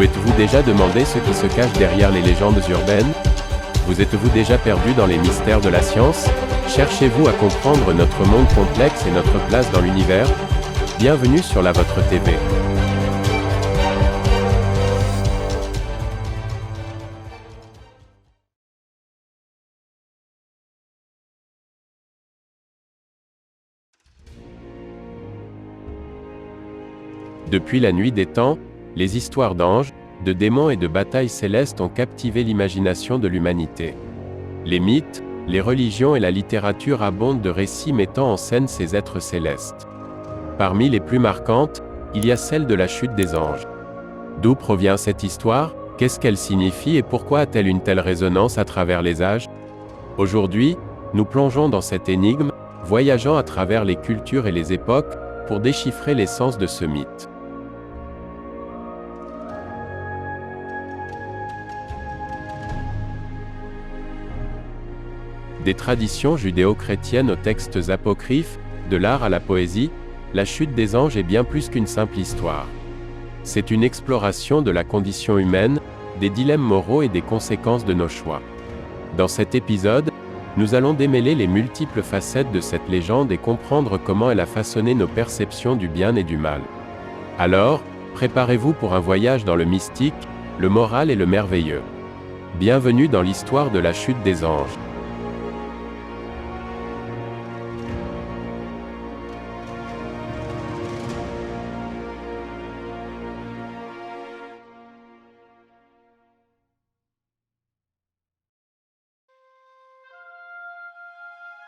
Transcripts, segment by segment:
Vous êtes-vous déjà demandé ce qui se cache derrière les légendes urbaines? Vous êtes-vous déjà perdu dans les mystères de la science? Cherchez-vous à comprendre notre monde complexe et notre place dans l'univers? Bienvenue sur la Vôtre TV. Depuis la nuit des temps, les histoires d'anges, de démons et de batailles célestes ont captivé l'imagination de l'humanité. Les mythes, les religions et la littérature abondent de récits mettant en scène ces êtres célestes. Parmi les plus marquantes, il y a celle de la chute des anges. D'où provient cette histoire? Qu'est-ce qu'elle signifie et pourquoi a-t-elle une telle résonance à travers les âges? Aujourd'hui, nous plongeons dans cette énigme, voyageant à travers les cultures et les époques, pour déchiffrer l'essence de ce mythe. Des traditions judéo-chrétiennes aux textes apocryphes, de l'art à la poésie, la chute des anges est bien plus qu'une simple histoire. C'est une exploration de la condition humaine, des dilemmes moraux et des conséquences de nos choix. Dans cet épisode, nous allons démêler les multiples facettes de cette légende et comprendre comment elle a façonné nos perceptions du bien et du mal. Alors, préparez-vous pour un voyage dans le mystique, le moral et le merveilleux. Bienvenue dans l'histoire de la chute des anges.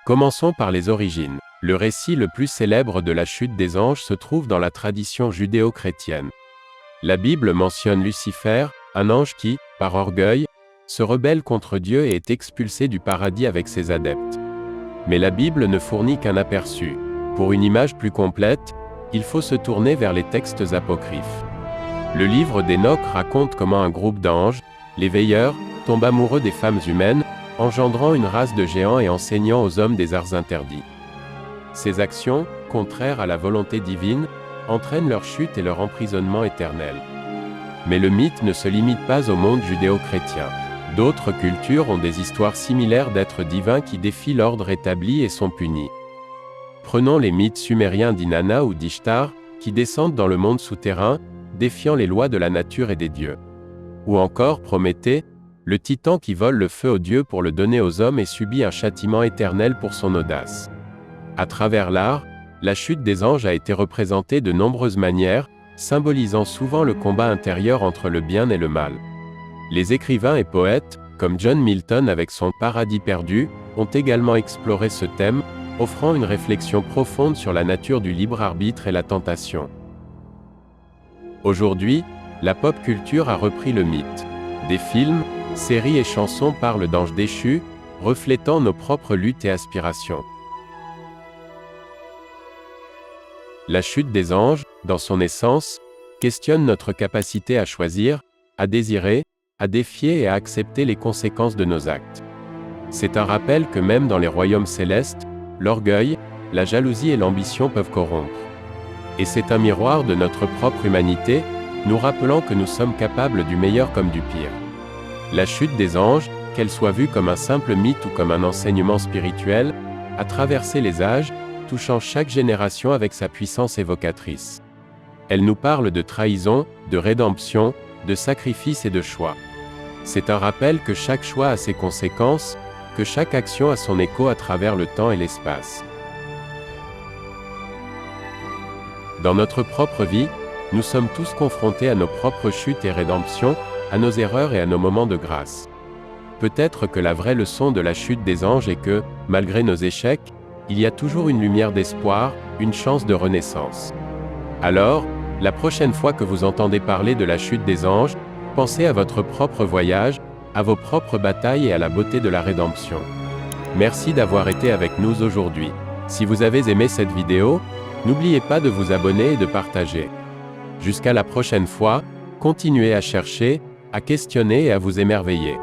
Commençons par les origines. Le récit le plus célèbre de la chute des anges se trouve dans la tradition judéo-chrétienne. La Bible mentionne Lucifer, un ange qui, par orgueil, se rebelle contre Dieu et est expulsé du paradis avec ses adeptes. Mais la Bible ne fournit qu'un aperçu. Pour une image plus complète, il faut se tourner vers les textes apocryphes. Le livre d'Enoch raconte comment un groupe d'anges, les veilleurs, tombe amoureux des femmes humaines, engendrant une race de géants et enseignant aux hommes des arts interdits. Ces actions, contraires à la volonté divine, entraînent leur chute et leur emprisonnement éternel. Mais le mythe ne se limite pas au monde judéo-chrétien. D'autres cultures ont des histoires similaires d'êtres divins qui défient l'ordre établi et sont punis. Prenons les mythes sumériens d'Inanna ou d'Ishtar, qui descendent dans le monde souterrain, défiant les lois de la nature et des dieux. Ou encore Prométhée, le titan qui vole le feu aux dieux pour le donner aux hommes et subit un châtiment éternel pour son audace. À travers l'art, la chute des anges a été représentée de nombreuses manières, symbolisant souvent le combat intérieur entre le bien et le mal. Les écrivains et poètes, comme John Milton avec son Paradis perdu, ont également exploré ce thème, offrant une réflexion profonde sur la nature du libre arbitre et la tentation. Aujourd'hui, la pop culture a repris le mythe. Des films, séries et chansons parlent d'anges déchus, reflétant nos propres luttes et aspirations. La chute des anges, dans son essence, questionne notre capacité à choisir, à désirer, à défier et à accepter les conséquences de nos actes. C'est un rappel que même dans les royaumes célestes, l'orgueil, la jalousie et l'ambition peuvent corrompre. Et c'est un miroir de notre propre humanité, nous rappelant que nous sommes capables du meilleur comme du pire. La chute des anges, qu'elle soit vue comme un simple mythe ou comme un enseignement spirituel, a traversé les âges, touchant chaque génération avec sa puissance évocatrice. Elle nous parle de trahison, de rédemption, de sacrifice et de choix. C'est un rappel que chaque choix a ses conséquences, que chaque action a son écho à travers le temps et l'espace. Dans notre propre vie, nous sommes tous confrontés à nos propres chutes et rédemptions, à nos erreurs et à nos moments de grâce. Peut-être que la vraie leçon de la chute des anges est que, malgré nos échecs, il y a toujours une lumière d'espoir, une chance de renaissance. Alors, la prochaine fois que vous entendez parler de la chute des anges, pensez à votre propre voyage, à vos propres batailles et à la beauté de la rédemption. Merci d'avoir été avec nous aujourd'hui. Si vous avez aimé cette vidéo, n'oubliez pas de vous abonner et de partager. Jusqu'à la prochaine fois, continuez à chercher, à questionner et à vous émerveiller.